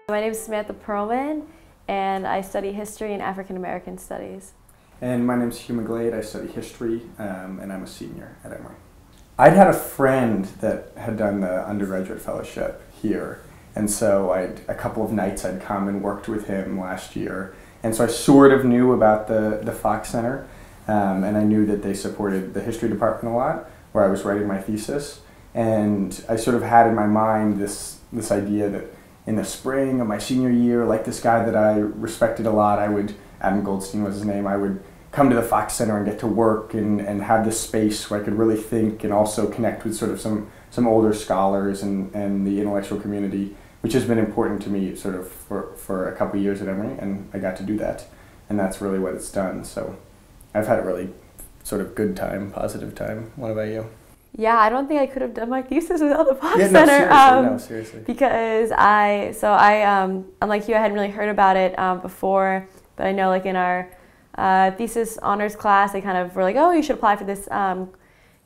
My name is Samantha Perlman, and I study history and African American studies. And my name is Hugh McGlade. I study history, and I'm a senior at Emory. I'd had a friend that had done the undergraduate fellowship here, and so a couple of nights I'd come and worked with him last year, and so I sort of knew about the Fox Center, and I knew that they supported the history department a lot, where I was writing my thesis, and I sort of had in my mind this idea that in the spring of my senior year, like this guy that I respected a lot, Adam Goldstein was his name, I would come to the Fox Center and get to work and have this space where I could really think and also connect with sort of some older scholars and the intellectual community, which has been important to me sort of for a couple of years at Emory, and I got to do that. And that's really what it's done. So I've had a really sort of good time, positive time. What about you? Yeah, I don't think I could have done my thesis without the Fox Yeah, Center. Seriously. Because unlike you, I hadn't really heard about it before, but I know like in our thesis honors class, they kind of were like, oh, you should apply for this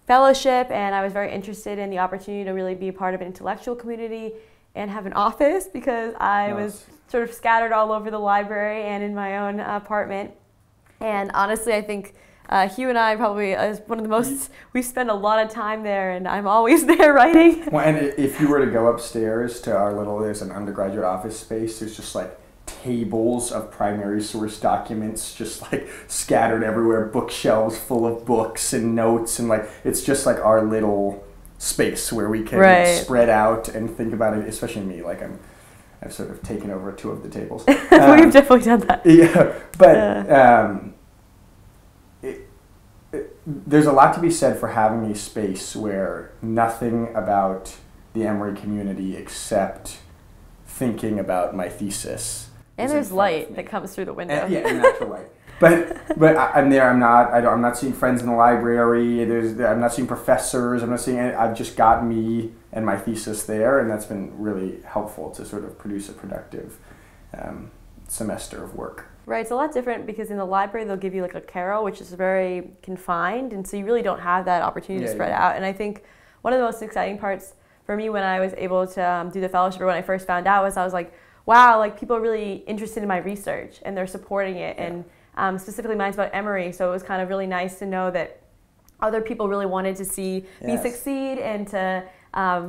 fellowship, and I was very interested in the opportunity to really be a part of an intellectual community and have an office because I was sort of scattered all over the library and in my own apartment. And honestly, I think Hugh and I probably is one of the most, we spend a lot of time there, and I'm always there writing. Well, and if you were to go upstairs to there's an undergraduate office space, there's just like tables of primary source documents just like scattered everywhere, bookshelves full of books and notes, and like it's just like our little space where we can spread out and think about it, especially me, like I've sort of taken over two of the tables. We've definitely done that. Yeah, but there's a lot to be said for having a space where nothing about the Emory community except thinking about my thesis. And there's light that comes through the window. And natural light. But I'm there. I'm not seeing friends in the library. I'm not seeing professors. I'm not seeing. I've just got me and my thesis there, and that's been really helpful to sort of produce a productive semester of work. Right, it's a lot different because in the library they'll give you like a carrel, which is very confined, and so you really don't have that opportunity to spread out. And I think one of the most exciting parts for me when I was able to do the fellowship, or when I first found out, was I was like, wow, like people are really interested in my research and they're supporting it. And specifically mine's about Emory, so it was kind of really nice to know that other people really wanted to see me succeed and to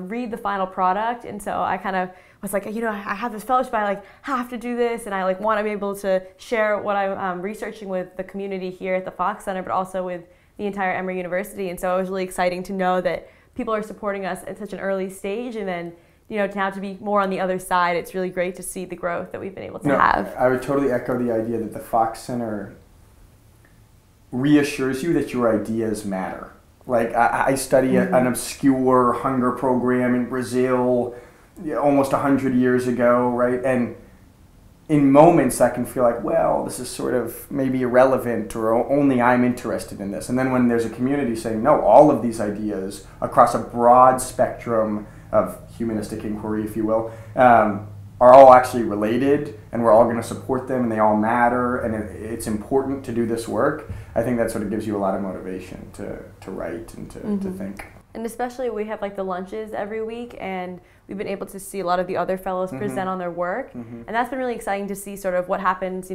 read the final product. And so I kind of was like, you know, I have this fellowship, I like have to do this, and I like want to be able to share what I'm researching with the community here at the Fox Center, but also with the entire Emory University. And so it was really exciting to know that people are supporting us at such an early stage, and then now to be more on the other side, it's really great to see the growth that we've been able to have. I would totally echo the idea that the Fox Center reassures you that your ideas matter. Like I study an obscure hunger program in Brazil almost 100 years ago, right? And in moments that can feel like, well, this is sort of maybe irrelevant, or only I'm interested in this. And then when there's a community saying, no, all of these ideas across a broad spectrum of humanistic inquiry, if you will, are all actually related, and we're all going to support them, and they all matter, and it's important to do this work, I think that sort of gives you a lot of motivation to write and to think. And especially we have like the lunches every week, and we've been able to see a lot of the other fellows present on their work. And that's been really exciting to see sort of what happens,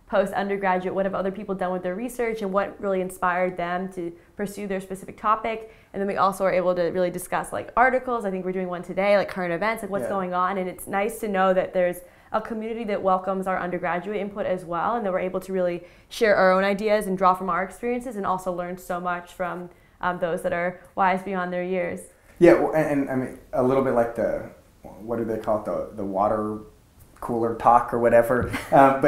post undergraduate, what have other people done with their research and what really inspired them to pursue their specific topic. And then we also are able to really discuss like articles. I think we're doing one today, like current events, like what's going on. And it's nice to know that there's a community that welcomes our undergraduate input as well, and that we're able to really share our own ideas and draw from our experiences, and also learn so much from those that are wise beyond their years. Yeah, and I mean, a little bit like what do they call it, the water cooler talk or whatever, but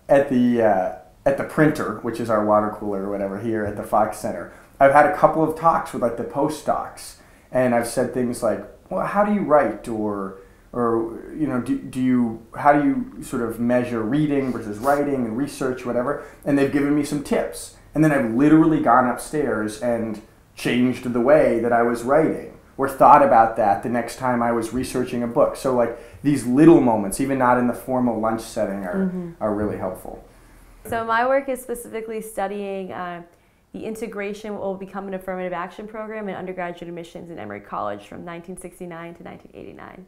at the printer, which is our water cooler or whatever here at the Fox Center, I've had a couple of talks with like the postdocs, and I've said things like, well, how do you write, or how do you sort of measure reading versus writing and research, whatever, and they've given me some tips, and then I've literally gone upstairs and changed the way that I was writing, or thought about that the next time I was researching a book. So like these little moments, even not in the formal lunch setting, are really helpful. So my work is specifically studying the integration of what will become an affirmative action program in undergraduate admissions in Emory College from 1969 to 1989.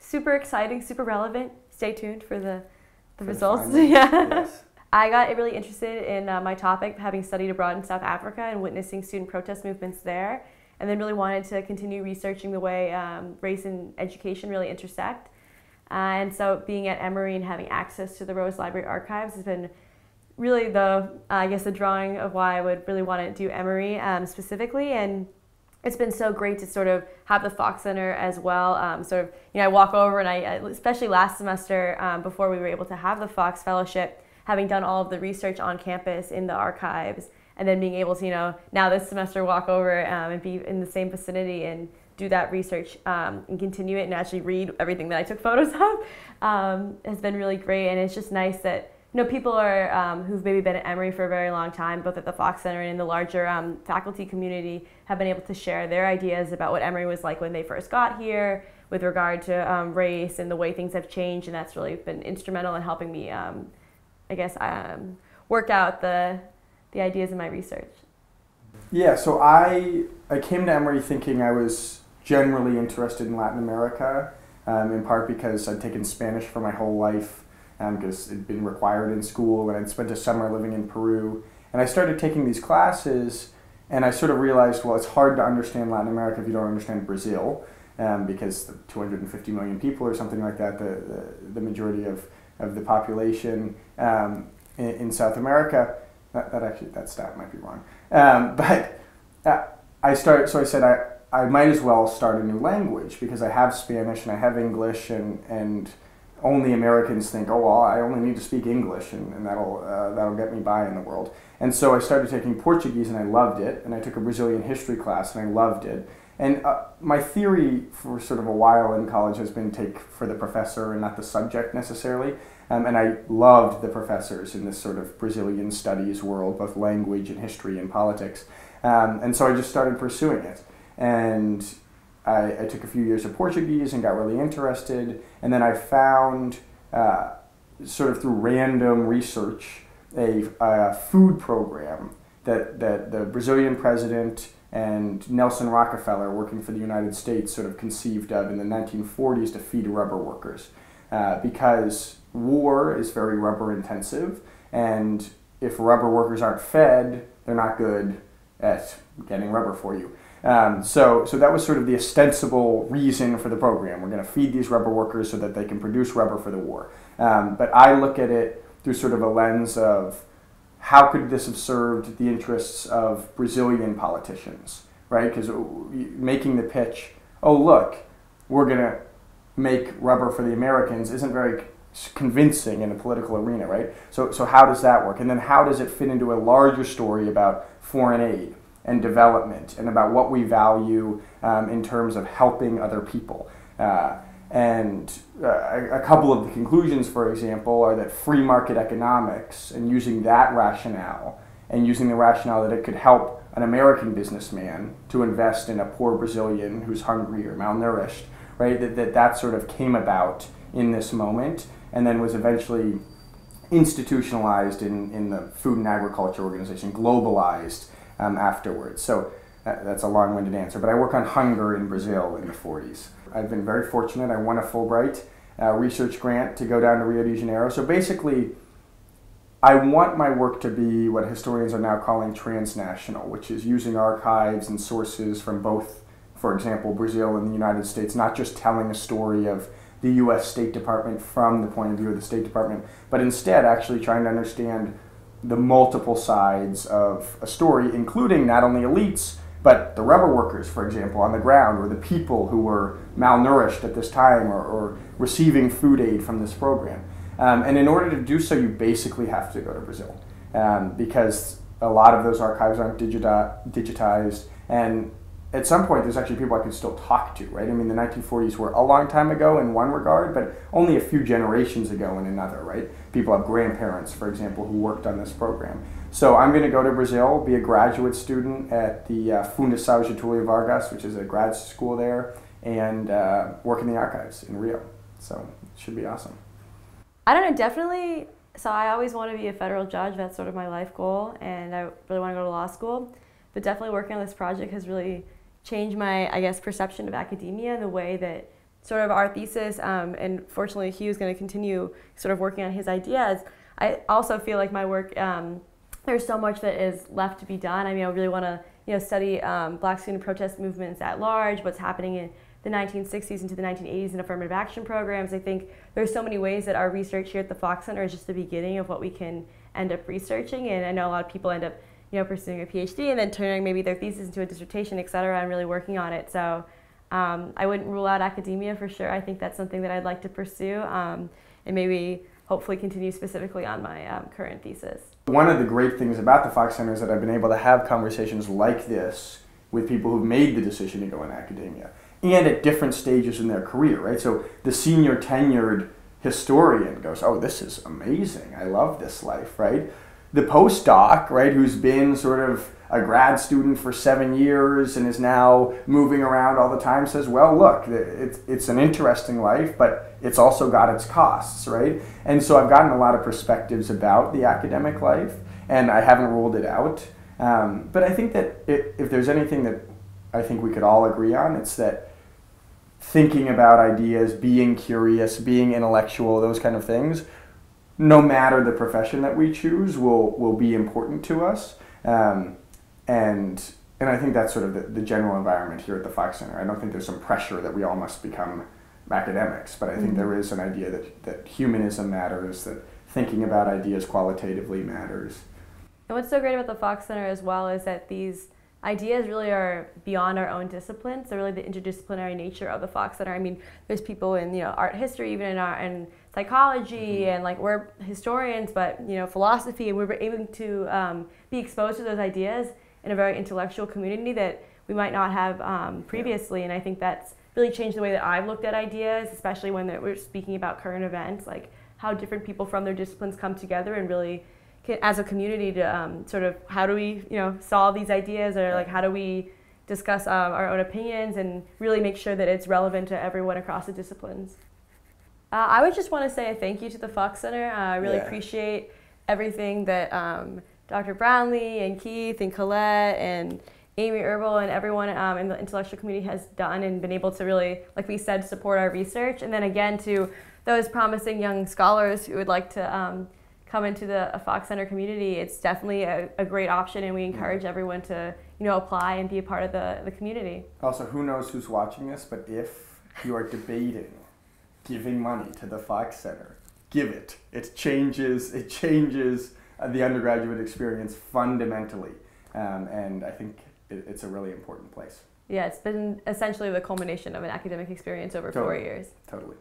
super exciting, super relevant. Stay tuned for the results. Yeah. Yes. I got really interested in my topic, having studied abroad in South Africa and witnessing student protest movements there, and then really wanted to continue researching the way race and education really intersect. And so being at Emory and having access to the Rose Library archives has been really the drawing of why I would really want to do Emory specifically. And it's been so great to sort of have the Fox Center as well. I walk over and I, especially last semester before we were able to have the Fox Fellowship, having done all of the research on campus in the archives, and then being able to, now this semester walk over and be in the same vicinity and do that research and continue it and actually read everything that I took photos of has been really great. And it's just nice that people are who've maybe been at Emory for a very long time, both at the Fox Center and in the larger faculty community, have been able to share their ideas about what Emory was like when they first got here with regard to race and the way things have changed. And that's really been instrumental in helping me, work out the ideas in my research. Yeah, so I came to Emory thinking I was generally interested in Latin America, in part because I'd taken Spanish for my whole life, because it'd been required in school, and I'd spent a summer living in Peru. And I started taking these classes, and I sort of realized, well, it's hard to understand Latin America if you don't understand Brazil, because the 250 million people or something like that, the majority of the population in South America. That stat might be wrong. I said I might as well start a new language because I have Spanish and I have English, and only Americans think, oh, well, I only need to speak English and that'll get me by in the world. And so I started taking Portuguese and I loved it, and I took a Brazilian history class and I loved it. And my theory for sort of a while in college has been take for the professor and not the subject necessarily. And I loved the professors in this sort of Brazilian studies world, both language and history and politics. And so I just started pursuing it. And I took a few years of Portuguese and got really interested. And then I found, sort of through random research, a food program that the Brazilian president and Nelson Rockefeller, working for the United States, sort of conceived of in the 1940s to feed rubber workers. Because war is very rubber intensive, and if rubber workers aren't fed, they're not good at getting rubber for you. So that was sort of the ostensible reason for the program. We're going to feed these rubber workers so that they can produce rubber for the war. But I look at it through sort of a lens of how could this have served the interests of Brazilian politicians, right? Because making the pitch, oh look, we're going to make rubber for the Americans isn't very convincing in a political arena, right? So how does that work? And then how does it fit into a larger story about foreign aid and development and about what we value in terms of helping other people? And a couple of the conclusions, for example, are that free market economics and using that rationale and using the rationale that it could help an American businessman to invest in a poor Brazilian who's hungry or malnourished, right? That sort of came about in this moment and then was eventually institutionalized in the Food and Agriculture Organization, globalized afterwards. So that's a long-winded answer, but I work on hunger in Brazil in the 40s. I've been very fortunate. I won a Fulbright research grant to go down to Rio de Janeiro. So basically, I want my work to be what historians are now calling transnational, which is using archives and sources from both, for example, Brazil and the United States, not just telling a story of the U.S. State Department from the point of view of the State Department, but instead actually trying to understand the multiple sides of a story, including not only elites, but the rubber workers, for example, on the ground, or the people who were malnourished at this time or receiving food aid from this program. And in order to do so, you basically have to go to Brazil because a lot of those archives aren't digitized. And at some point, there's actually people I can still talk to, right? I mean, the 1940s were a long time ago in one regard, but only a few generations ago in another, right? People have grandparents, for example, who worked on this program. So I'm going to go to Brazil, be a graduate student at the Fundação Getúlio Vargas, which is a grad school there, and work in the archives in Rio. So it should be awesome. I don't know, definitely. So I always want to be a federal judge. That's sort of my life goal, and I really want to go to law school. But definitely working on this project has really changed my, perception of academia and the way that sort of our thesis, and fortunately Hugh is going to continue sort of working on his ideas, I also feel like my work, there's so much that is left to be done. I mean, I really want to study Black student protest movements at large, what's happening in the 1960s into the 1980s in affirmative action programs. I think there's so many ways that our research here at the Fox Center is just the beginning of what we can end up researching, and I know a lot of people end up pursuing a PhD and then turning maybe their thesis into a dissertation, et cetera, and really working on it. So I wouldn't rule out academia for sure. I think that's something that I'd like to pursue, and maybe hopefully continue specifically on my current thesis. One of the great things about the Fox Center is that I've been able to have conversations like this with people who've made the decision to go in academia and at different stages in their career, right? So the senior tenured historian goes, oh, this is amazing. I love this life, right? The postdoc, right, who's been sort of a grad student for 7 years and is now moving around all the time says, well, look, it's an interesting life, but it's also got its costs, right? And so I've gotten a lot of perspectives about the academic life, and I haven't ruled it out. But I think that if there's anything that I think we could all agree on, it's that thinking about ideas, being curious, being intellectual, those kind of things, no matter the profession that we choose, will be important to us. And I think that's sort of the general environment here at the Fox Center. I don't think there's some pressure that we all must become academics, but I think there is an idea that humanism matters, that thinking about ideas qualitatively matters. And what's so great about the Fox Center as well is that these ideas really are beyond our own disciplines. They're really the interdisciplinary nature of the Fox Center. I mean, there's people in art history, even in psychology, and like we're historians, but philosophy, and we're able to be exposed to those ideas in a very intellectual community that we might not have previously. And I think that's really changed the way that I've looked at ideas, especially when we're speaking about current events, like how different people from their disciplines come together and really as a community to sort of how do we solve these ideas, or like how do we discuss our own opinions and really make sure that it's relevant to everyone across the disciplines. I would just want to say a thank you to the Fox Center. I really appreciate everything that Dr. Brownlee and Keith and Colette and Amy Herbal and everyone in the intellectual community has done and been able to really, like we said, support our research. And then again, to those promising young scholars who would like to come into the Fox Center community, it's definitely a great option, and we encourage everyone to apply and be a part of the community. Also, who knows who's watching this, but if you are debating giving money to the Fox Center, give it. It changes the undergraduate experience fundamentally, and I think it's a really important place. Yeah, it's been essentially the culmination of an academic experience over 4 years. Totally.